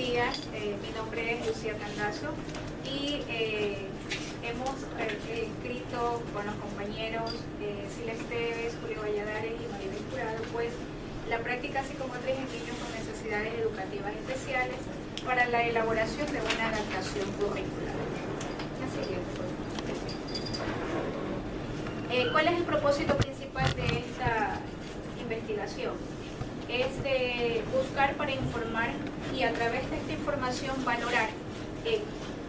días, mi nombre es Lucía Candazo y hemos escrito con los compañeros Sila Esteves, Julio Valladares y Maribel Jurado, pues la práctica psicomotriz en niños con necesidades educativas especiales para la elaboración de una adaptación curricular. La siguiente, por favor. ¿Cuál es el propósito principal de esta investigación? Es de buscar para informar y a través de esta información valorar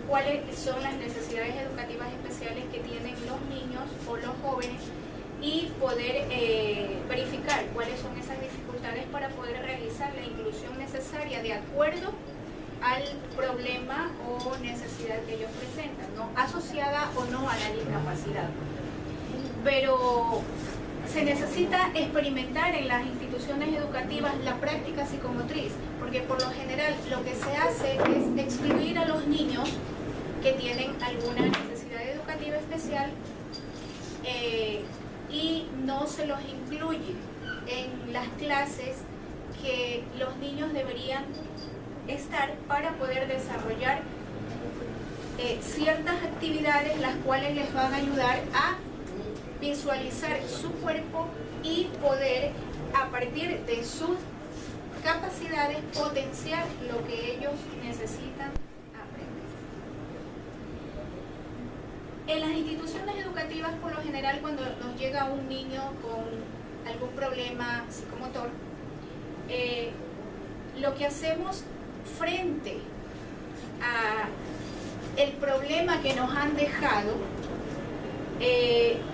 cuáles son las necesidades educativas especiales que tienen los niños o los jóvenes y poder verificar cuáles son esas dificultades para poder realizar la inclusión necesaria de acuerdo al problema o necesidad que ellos presentan, ¿no? Asociada o no a la discapacidad. Pero se necesita experimentar en las instituciones educativas la práctica psicomotriz, porque por lo general lo que se hace es excluir a los niños que tienen alguna necesidad educativa especial y no se los incluye en las clases que los niños deberían estar para poder desarrollar ciertas actividades las cuales les van a ayudar a visualizar su cuerpo y poder a partir de sus capacidades potenciar lo que ellos necesitan aprender. En las instituciones educativas, por lo general, cuando nos llega un niño con algún problema psicomotor, lo que hacemos frente a el problema que nos han dejado,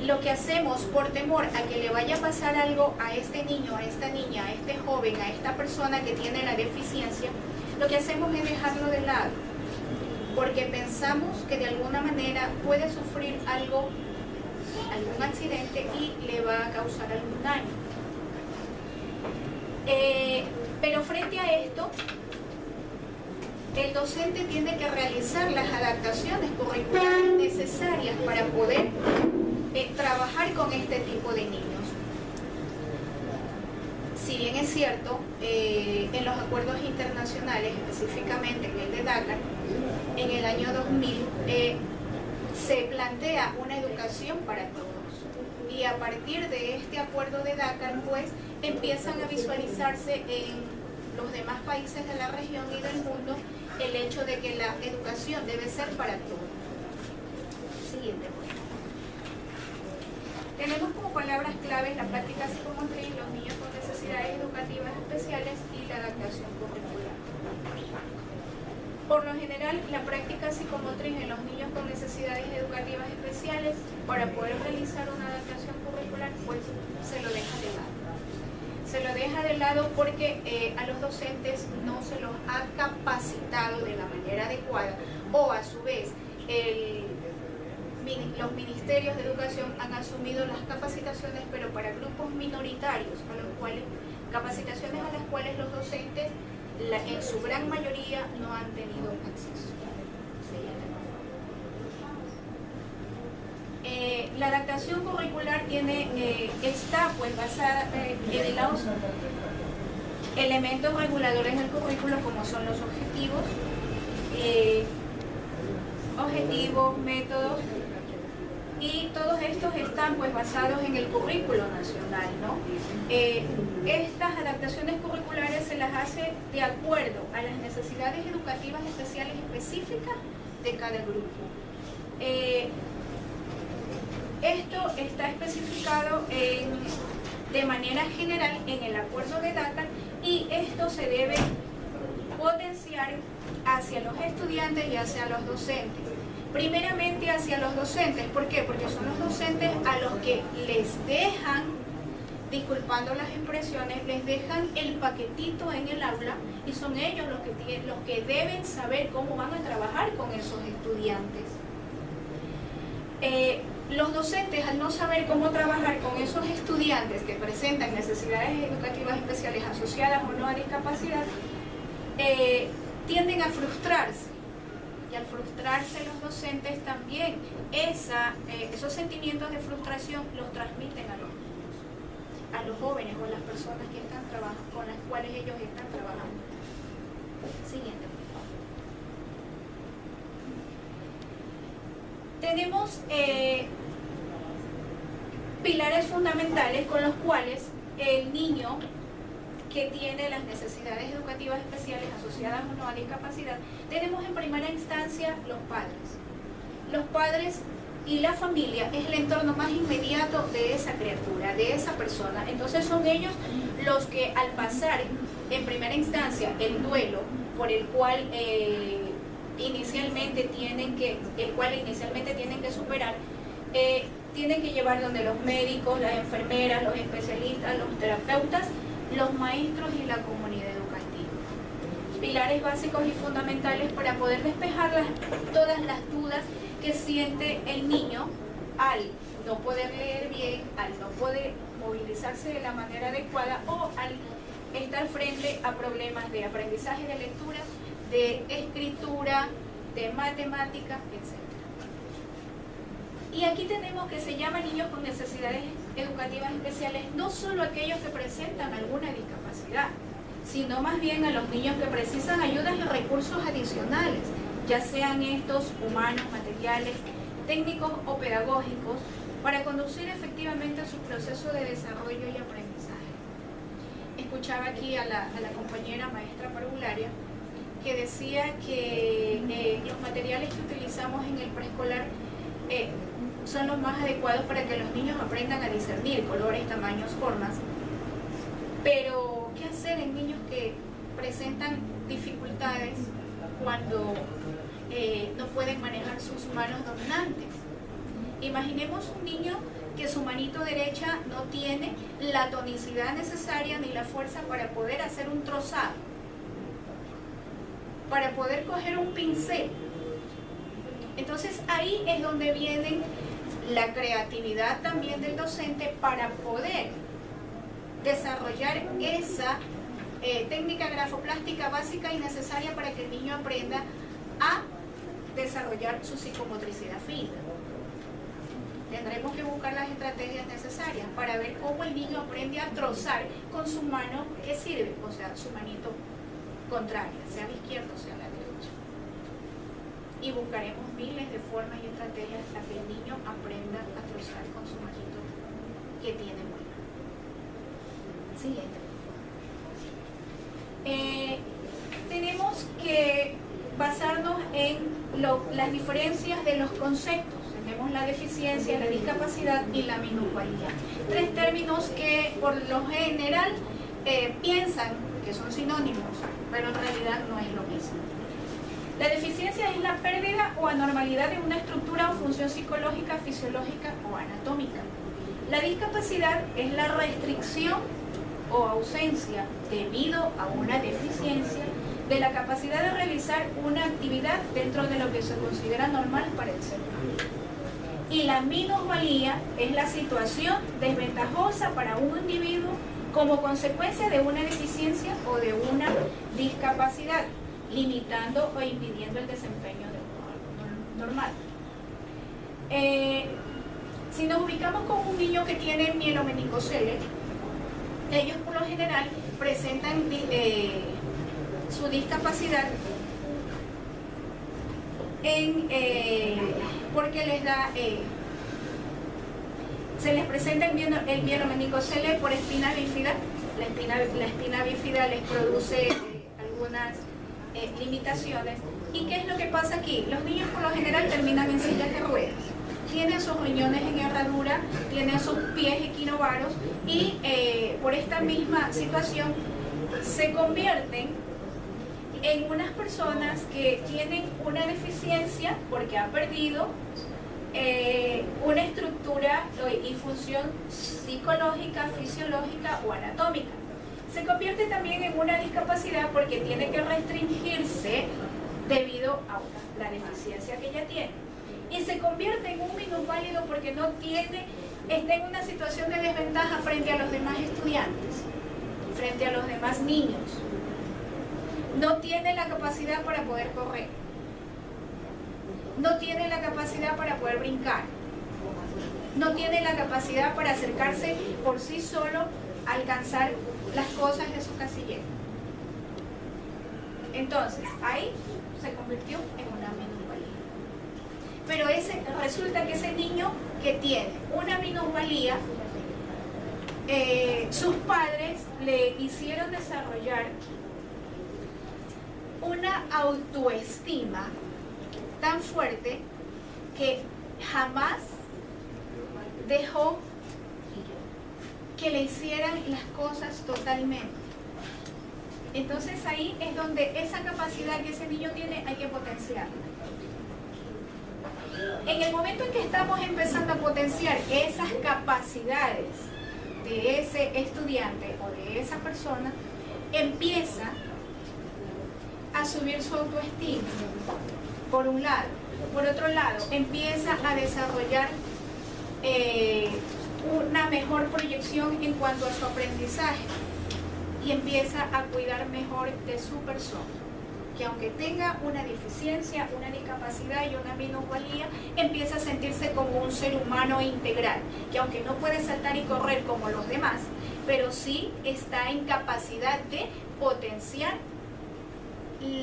lo que hacemos por temor a que le vaya a pasar algo a este niño, a esta niña, a este joven, a esta persona que tiene la deficiencia, lo que hacemos es dejarlo de lado, porque pensamos que de alguna manera puede sufrir algo, algún accidente y le va a causar algún daño. Pero frente a esto, el docente tiene que realizar las adaptaciones curriculares necesarias para poder trabajar con este tipo de niños. Si bien es cierto, en los acuerdos internacionales, específicamente en el de Dakar, en el año 2000, se plantea una educación para todos. Y a partir de este acuerdo de Dakar, pues, empiezan a visualizarse en los demás países de la región y del mundo el hecho de que la educación debe ser para todos. Siguiente, por favor. Tenemos como palabras claves la práctica psicomotriz, los niños con necesidades educativas especiales y la adaptación curricular. Por lo general, la práctica psicomotriz en los niños con necesidades educativas especiales, para poder realizar una adaptación curricular, pues se lo deja de lado. Se lo deja de lado porque a los docentes no se los ha capacitado de la manera adecuada, o a su vez los ministerios de educación han asumido las capacitaciones, pero para grupos minoritarios, a los cuales, capacitaciones a las cuales los docentes en su gran mayoría no han tenido acceso. La adaptación curricular está pues basada en los elementos reguladores del currículo, como son los objetivos, métodos, y todos estos están pues basados en el currículo nacional, ¿no? Estas adaptaciones curriculares se las hace de acuerdo a las necesidades educativas especiales específicas de cada grupo. Esto está especificado de manera general en el acuerdo de Dakar, y esto se debe potenciar hacia los estudiantes y hacia los docentes. Primeramente hacia los docentes, ¿por qué? Porque son los docentes a los que les dejan, disculpando las expresiones, les dejan el paquetito en el aula, y son ellos los que deben saber cómo van a trabajar con esos estudiantes. Los docentes, al no saber cómo trabajar con esos estudiantes que presentan necesidades educativas especiales asociadas o no a discapacidad, tienden a frustrarse. Y al frustrarse los docentes también, esos sentimientos de frustración los transmiten a los niños, a los jóvenes o a las personas que están trabajando, con las cuales ellos están trabajando. Siguiente. tenemos pilares fundamentales con los cuales el niño que tiene las necesidades educativas especiales asociadas o no a discapacidad, tenemos en primera instancia los padres. Los padres y la familia es el entorno más inmediato de esa criatura, de esa persona. Entonces son ellos los que al pasar en primera instancia el duelo por el cual inicialmente tienen que superar, tienen que llevar donde los médicos, las enfermeras, los especialistas, los terapeutas, los maestros y la comunidad educativa. Pilares básicos y fundamentales para poder despejar todas las dudas que siente el niño al no poder leer bien, al no poder movilizarse de la manera adecuada o al estar frente a problemas de aprendizaje de lectura, de escritura, de matemáticas, etc. Y aquí tenemos que se llama niños con necesidades educativas especiales, no solo aquellos que presentan alguna discapacidad, sino más bien a los niños que precisan ayudas y recursos adicionales, ya sean estos humanos, materiales, técnicos o pedagógicos, para conducir efectivamente su proceso de desarrollo y aprendizaje. Escuchaba aquí a la compañera maestra parvularia que decía que los materiales que utilizamos en el preescolar son los más adecuados para que los niños aprendan a discernir colores, tamaños, formas. Pero, ¿qué hacer en niños que presentan dificultades cuando no pueden manejar sus manos dominantes? Imaginemos un niño que su manito derecha no tiene la tonicidad necesaria ni la fuerza para poder hacer un trazado, para poder coger un pincel. Entonces ahí es donde viene la creatividad también del docente para poder desarrollar esa técnica grafoplástica básica y necesaria para que el niño aprenda a desarrollar su psicomotricidad fina. Tendremos que buscar las estrategias necesarias para ver cómo el niño aprende a trozar con su mano que sirve, o sea, su manito contraria, sea la izquierda o sea la derecha. Y buscaremos miles de formas y estrategias para que el niño aprenda a trozar con su manito que tiene buena. Siguiente. Tenemos que basarnos en las diferencias de los conceptos. Tenemos la deficiencia, la discapacidad y la minusvalía. Tres términos que por lo general piensan que son sinónimos, pero en realidad no es lo mismo. La deficiencia es la pérdida o anormalidad de una estructura o función psicológica, fisiológica o anatómica. La discapacidad es la restricción o ausencia debido a una deficiencia de la capacidad de realizar una actividad dentro de lo que se considera normal para el ser humano. Y la minusvalía es la situación desventajosa para un individuo como consecuencia de una deficiencia o de una discapacidad, limitando o impidiendo el desempeño de un normal. Si nos ubicamos con un niño que tiene mielomeningocele, ellos por lo general presentan su discapacidad porque les da se les presenta el mielomeningocele por espina bífida. La espina bífida les produce algunas limitaciones. ¿Y qué es lo que pasa aquí? Los niños por lo general terminan en sillas de ruedas, tienen sus riñones en herradura, tienen sus pies equinovaros y por esta misma situación se convierten en unas personas que tienen una deficiencia porque han perdido una estructura y función psicológica, fisiológica o anatómica. Se convierte también en una discapacidad porque tiene que restringirse debido a la deficiencia que ella tiene. Y se convierte en un minusválido porque no tiene, está en una situación de desventaja frente a los demás estudiantes, frente a los demás niños. No tiene la capacidad para poder correr. No tiene la capacidad para poder brincar. No tiene la capacidad para acercarse por sí solo a alcanzar las cosas de su casillero. Entonces, ahí se convirtió en una minusvalía. pero resulta que ese niño que tiene una minusvalía, sus padres le hicieron desarrollar una autoestima tan fuerte que jamás dejó que le hicieran las cosas totalmente. Entonces ahí es donde esa capacidad que ese niño tiene hay que potenciarla. En el momento en que estamos empezando a potenciar esas capacidades de ese estudiante o de esa persona, empieza a subir su autoestima, por un lado. Por otro lado, empieza a desarrollar una mejor proyección en cuanto a su aprendizaje y empieza a cuidar mejor de su persona, que aunque tenga una deficiencia, una discapacidad y una minusvalía, empieza a sentirse como un ser humano integral, que aunque no puede saltar y correr como los demás, pero sí está en capacidad de potenciar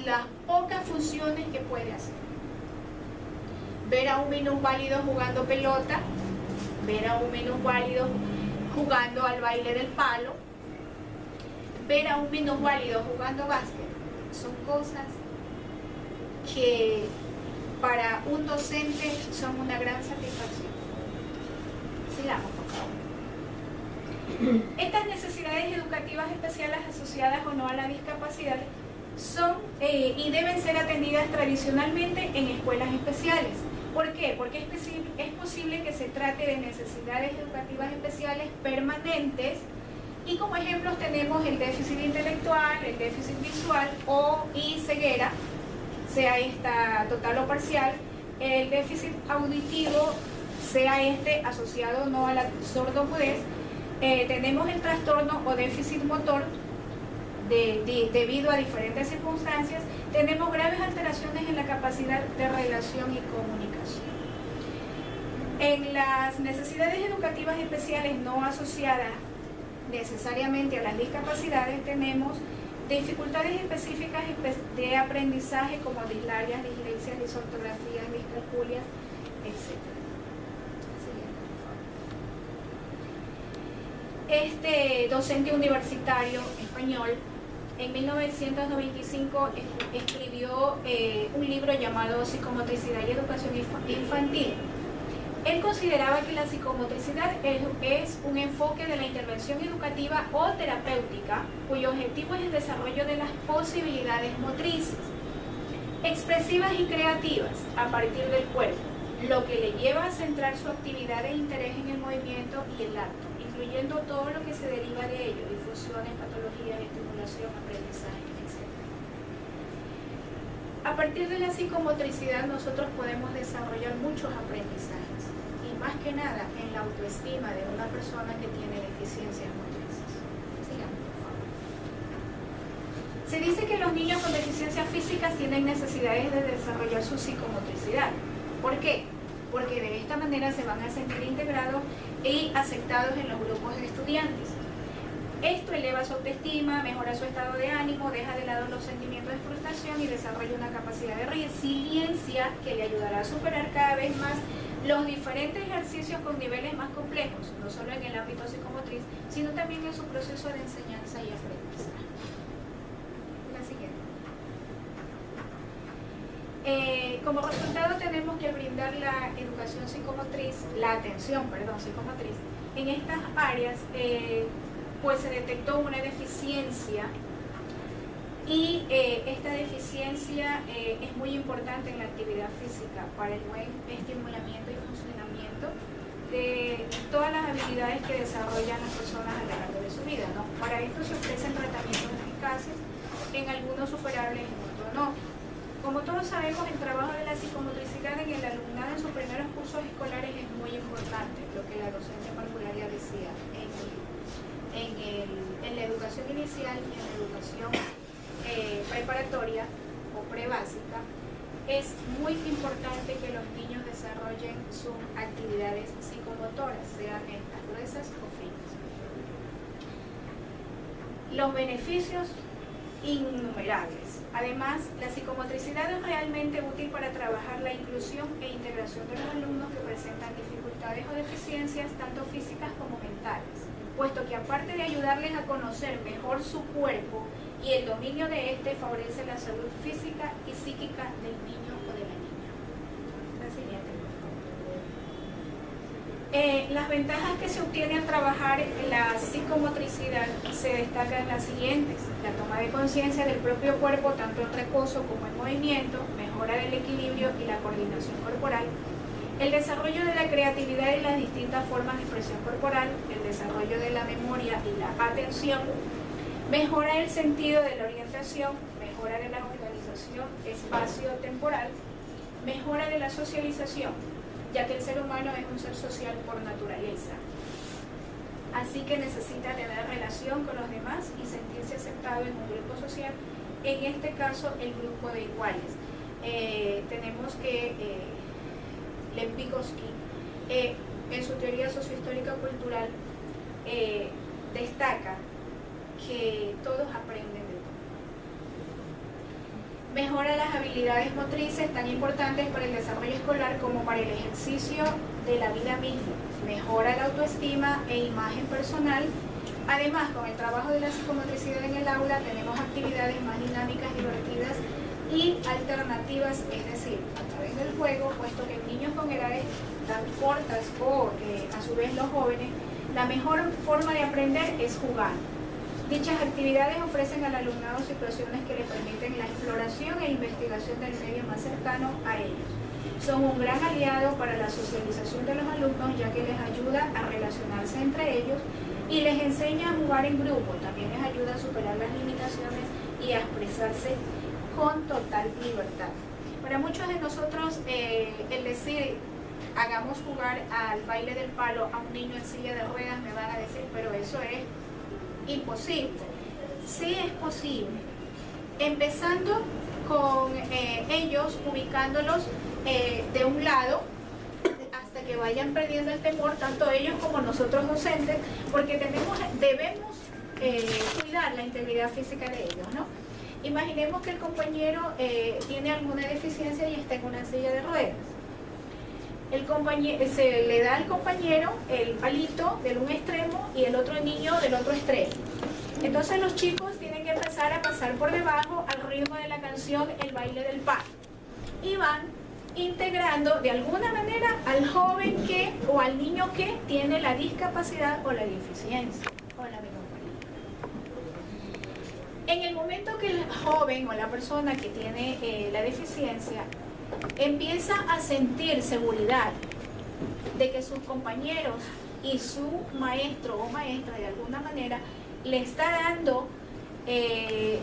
las pocas funciones que puede hacer. Ver a un minusválido jugando pelota, ver a un minusválido jugando al baile del palo, ver a un minusválido jugando básquet, son cosas que para un docente son una gran satisfacción. Sigamos, por favor. Estas necesidades educativas especiales asociadas o no a la discapacidad son y deben ser atendidas tradicionalmente en escuelas especiales. ¿Por qué? Porque es posible que se trate de necesidades educativas especiales permanentes y como ejemplos tenemos el déficit intelectual, el déficit visual y ceguera, sea esta total o parcial, el déficit auditivo, sea este asociado o no a la sordomudez, tenemos el trastorno o déficit motor debido a diferentes circunstancias, tenemos graves alteraciones en la capacidad de relación y comunicación. En las necesidades educativas especiales no asociadas necesariamente a las discapacidades tenemos dificultades específicas de aprendizaje como dislarias, dislexias, disortografías, discalculias, etc. Este docente universitario español en 1995 escribió un libro llamado Psicomotricidad y Educación Infantil. Él consideraba que la psicomotricidad es un enfoque de la intervención educativa o terapéutica cuyo objetivo es el desarrollo de las posibilidades motrices, expresivas y creativas a partir del cuerpo, lo que le lleva a centrar su actividad de interés en el movimiento y el acto, incluyendo todo lo que se deriva de ello, difusiones, patologías, estimulación, aprendizaje, etc. A partir de la psicomotricidad nosotros podemos desarrollar muchos aprendizajes y más que nada en la autoestima de una persona que tiene deficiencias motrices. Sigamos, por favor. Se dice que los niños con deficiencias físicas tienen necesidades de desarrollar su psicomotricidad. ¿Por qué? Porque de esta manera se van a sentir integrados y aceptados en los grupos de estudiantes. Esto eleva su autoestima, mejora su estado de ánimo, deja de lado los sentimientos de frustración y desarrolla una capacidad de resiliencia que le ayudará a superar cada vez más los diferentes ejercicios con niveles más complejos, no solo en el ámbito psicomotriz, sino también en su proceso de enseñanza y aprendizaje. La siguiente. Como resultado tenemos que brindar la educación psicomotriz, la atención, psicomotriz, en estas áreas pues se detectó una deficiencia y esta deficiencia es muy importante en la actividad física para el buen estimulamiento y funcionamiento de todas las habilidades que desarrollan las personas a lo largo de su vida, ¿no? Para esto se ofrecen tratamientos eficaces, en algunos superables, en otros no. Como todos sabemos, el trabajo de la psicomotricidad en el alumnado en sus primeros cursos escolares es muy importante, lo que la docente parvularia decía en la educación inicial y en la educación preparatoria o prebásica. Es muy importante que los niños desarrollen sus actividades psicomotoras, sean estas gruesas o finas. Los beneficios innumerables. Además, la psicomotricidad es realmente útil para trabajar la inclusión e integración de los alumnos que presentan dificultades o deficiencias tanto físicas como mentales, puesto que aparte de ayudarles a conocer mejor su cuerpo y el dominio de este, favorece la salud física y psíquica del niño o de la niña. La siguiente, por favor. Las ventajas que se obtienen al trabajar la psicomotricidad se destacan las siguientes: la toma de conciencia del propio cuerpo, tanto en reposo como en movimiento, mejora del equilibrio y la coordinación corporal, el desarrollo de la creatividad y las distintas formas de expresión corporal, el desarrollo de la memoria y la atención, mejora el sentido de la orientación, mejora de la organización espacio-temporal, mejora de la socialización, ya que el ser humano es un ser social por naturaleza. Así que necesita tener relación con los demás y sentirse aceptado en un grupo social, en este caso el grupo de iguales. Tenemos que Lev Vygotsky, en su teoría sociohistórica cultural, destaca que todos aprenden de todo. Mejora las habilidades motrices tan importantes para el desarrollo escolar como para el ejercicio de la vida misma. Mejora la autoestima e imagen personal. Además, con el trabajo de la psicomotricidad en el aula tenemos actividades más dinámicas, divertidas y alternativas, es decir, a través del juego, puesto que en niños con edades tan cortas o a su vez los jóvenes, la mejor forma de aprender es jugar. Dichas actividades ofrecen al alumnado situaciones que le permiten la exploración e investigación del medio más cercano a ellos. Son un gran aliado para la socialización de los alumnos, ya que les ayuda a relacionarse entre ellos y les enseña a jugar en grupo. También les ayuda a superar las limitaciones y a expresarse con total libertad. Para muchos de nosotros, el decir hagamos jugar al baile del palo a un niño en silla de ruedas, me van a decir, pero eso es imposible. Sí es posible, empezando con ellos, ubicándolos de un lado hasta que vayan perdiendo el temor, tanto ellos como nosotros docentes, porque debemos cuidar la integridad física de ellos, ¿no? Imaginemos que el compañero tiene alguna deficiencia y está en una silla de ruedas. Se le da al compañero el palito de un extremo y el otro niño del otro extremo. Entonces los chicos tienen que empezar a pasar por debajo al ritmo de la canción El baile del palo. Y van integrando de alguna manera al joven que o al niño que tiene la discapacidad o la deficiencia o la minoría. En el momento que el joven o la persona que tiene la deficiencia empieza a sentir seguridad de que sus compañeros y su maestro o maestra de alguna manera le está dando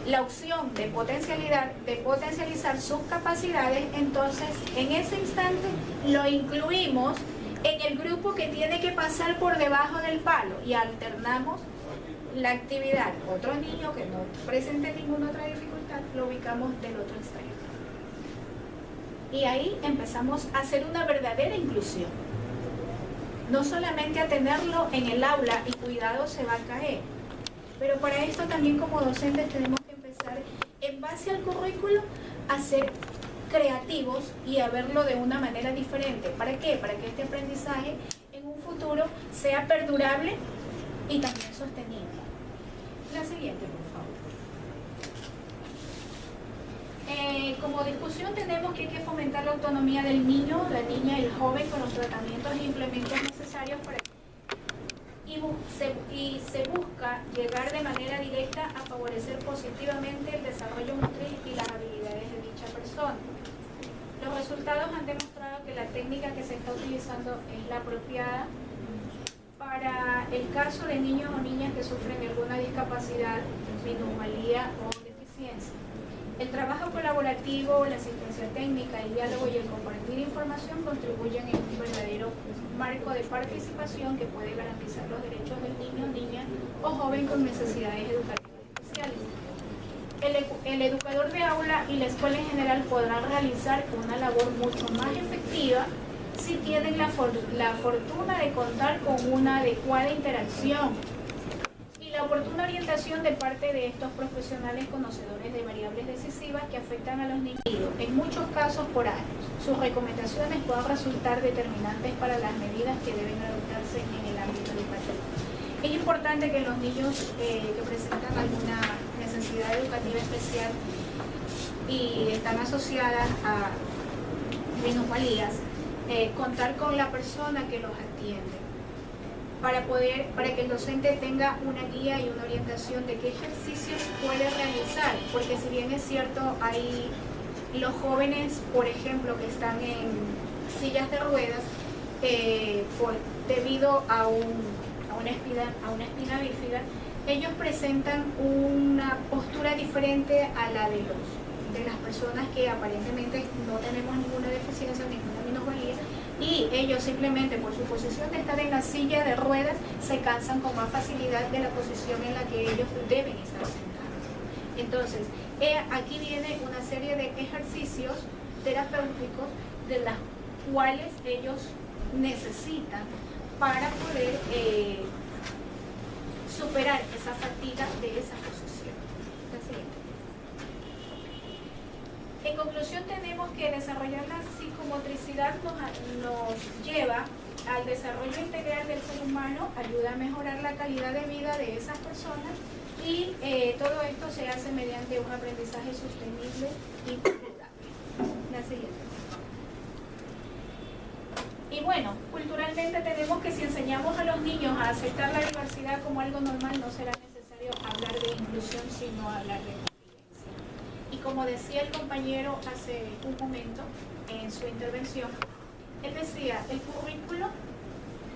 la opción de potencializar sus capacidades, entonces en ese instante lo incluimos en el grupo que tiene que pasar por debajo del palo y alternamos la actividad. Otro niño que no presente ninguna otra dificultad lo ubicamos del otro extremo. Y ahí empezamos a hacer una verdadera inclusión. No solamente a tenerlo en el aula y cuidado se va a caer, pero para esto también como docentes tenemos que empezar en base al currículo a ser creativos y a verlo de una manera diferente. ¿Para qué? Para que este aprendizaje en un futuro sea perdurable y también sostenible. La siguiente, por favor. Como discusión tenemos que hay que fomentar la autonomía del niño, la niña y el joven con los tratamientos e implementos necesarios para y se busca llegar de manera directa a favorecer positivamente el desarrollo motriz y las habilidades de dicha persona. Los resultados han demostrado que la técnica que se está utilizando es la apropiada para el caso de niños o niñas que sufren de alguna discapacidad, minusvalía o deficiencia. El trabajo colaborativo, la asistencia técnica, el diálogo y el compartir información contribuyen en un verdadero marco de participación que puede garantizar los derechos del niño, niña o joven con necesidades educativas especiales. El educador de aula y la escuela en general podrán realizar una labor mucho más efectiva si tienen la fortuna de contar con una adecuada interacción y la oportuna orientación de parte de estos profesionales conocedores de variables decisivas que afectan a los niños, en muchos casos por años. Sus recomendaciones puedan resultar determinantes para las medidas que deben adoptarse en el ámbito educativo. Es importante que los niños que presentan alguna necesidad educativa especial y están asociadas a minusvalías, contar con la persona que los atiende, para que el docente tenga una guía y una orientación de qué ejercicios puede realizar, porque si bien es cierto, hay los jóvenes, por ejemplo, que están en sillas de ruedas, debido a una espina bífida, ellos presentan una postura diferente a la de las personas que aparentemente no tenemos ninguna deficiencia, ninguna minusvalía, y ellos simplemente por su posición de estar en la silla de ruedas se cansan con más facilidad de la posición en la que ellos deben estar sentados. Entonces, aquí viene una serie de ejercicios terapéuticos de las cuales ellos necesitan para poder superar esa fatiga de esa posición. La siguiente. En conclusión, tenemos que desarrollar la psicomotricidad nos lleva al desarrollo integral del ser humano, ayuda a mejorar la calidad de vida de esas personas y todo esto se hace mediante un aprendizaje sostenible y saludable. La siguiente. Y bueno, culturalmente tenemos que si enseñamos a los niños a aceptar la diversidad como algo normal, no será necesario hablar de inclusión, sino hablar de convivencia. Y como decía el compañero hace un momento en su intervención, él decía, el currículo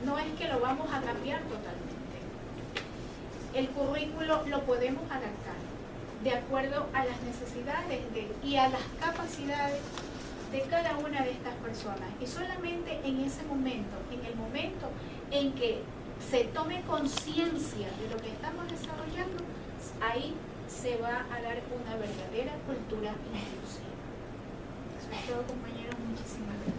no es que lo vamos a cambiar totalmente. El currículo lo podemos adaptar de acuerdo a las necesidades y a las capacidades de cada una de estas personas. Y solamente en ese momento, en el momento en que se tome conciencia de lo que estamos desarrollando, ahí se va a dar una verdadera cultura inclusiva. Eso es todo, compañeros. Muchísimas gracias.